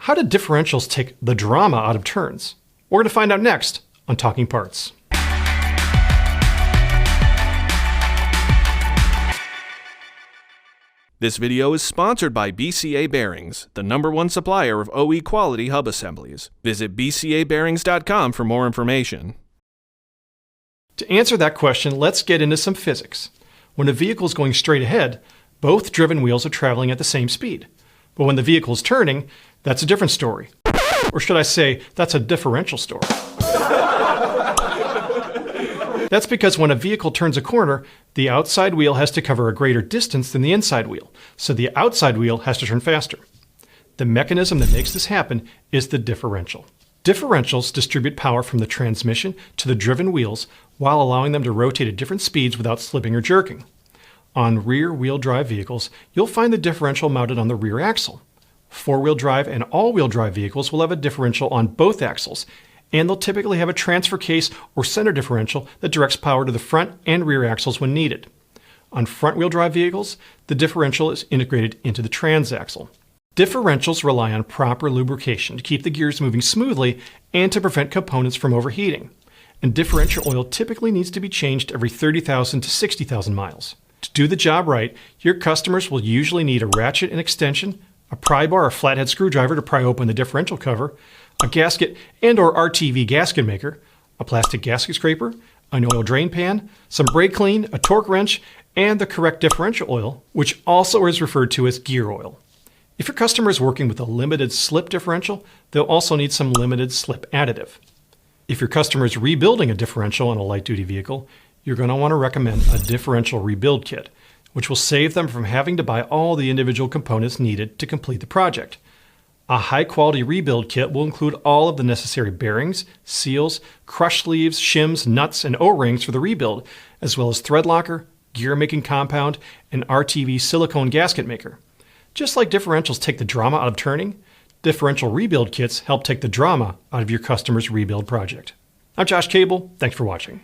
How do differentials take the drama out of turns? We're going to find out next on Talking Parts. This video is sponsored by BCA Bearings, the #1 supplier of OE quality hub assemblies. Visit bcabearings.com for more information. To answer that question, let's get into some physics. When a vehicle is going straight ahead, both driven wheels are traveling at the same speed. But when the vehicle is turning, that's a different story. Or should I say, that's a differential story. That's because when a vehicle turns a corner, the outside wheel has to cover a greater distance than the inside wheel, so the outside wheel has to turn faster. The mechanism that makes this happen is the differential. Differentials distribute power from the transmission to the driven wheels while allowing them to rotate at different speeds without slipping or jerking. On rear-wheel drive vehicles, you'll find the differential mounted on the rear axle. Four-wheel drive and all-wheel drive vehicles will have a differential on both axles, and they'll typically have a transfer case or center differential that directs power to the front and rear axles when needed. On front-wheel drive vehicles, the differential is integrated into the transaxle. Differentials rely on proper lubrication to keep the gears moving smoothly and to prevent components from overheating. And differential oil typically needs to be changed every 30,000 to 60,000 miles. To do the job right, your customers will usually need a ratchet and extension, a pry bar or flathead screwdriver to pry open the differential cover, a gasket and or RTV gasket maker, a plastic gasket scraper, an oil drain pan, some brake clean, a torque wrench, and the correct differential oil, which also is referred to as gear oil. If your customer is working with a limited slip differential, they'll also need some limited slip additive. If your customer is rebuilding a differential on a light-duty vehicle, you're going to want to recommend a differential rebuild kit, which will save them from having to buy all the individual components needed to complete the project. A high-quality rebuild kit will include all of the necessary bearings, seals, crush sleeves, shims, nuts, and O-rings for the rebuild, as well as thread locker, gear-making compound, and RTV silicone gasket maker. Just like differentials take the drama out of turning, differential rebuild kits help take the drama out of your customer's rebuild project. I'm Josh Cable. Thanks for watching.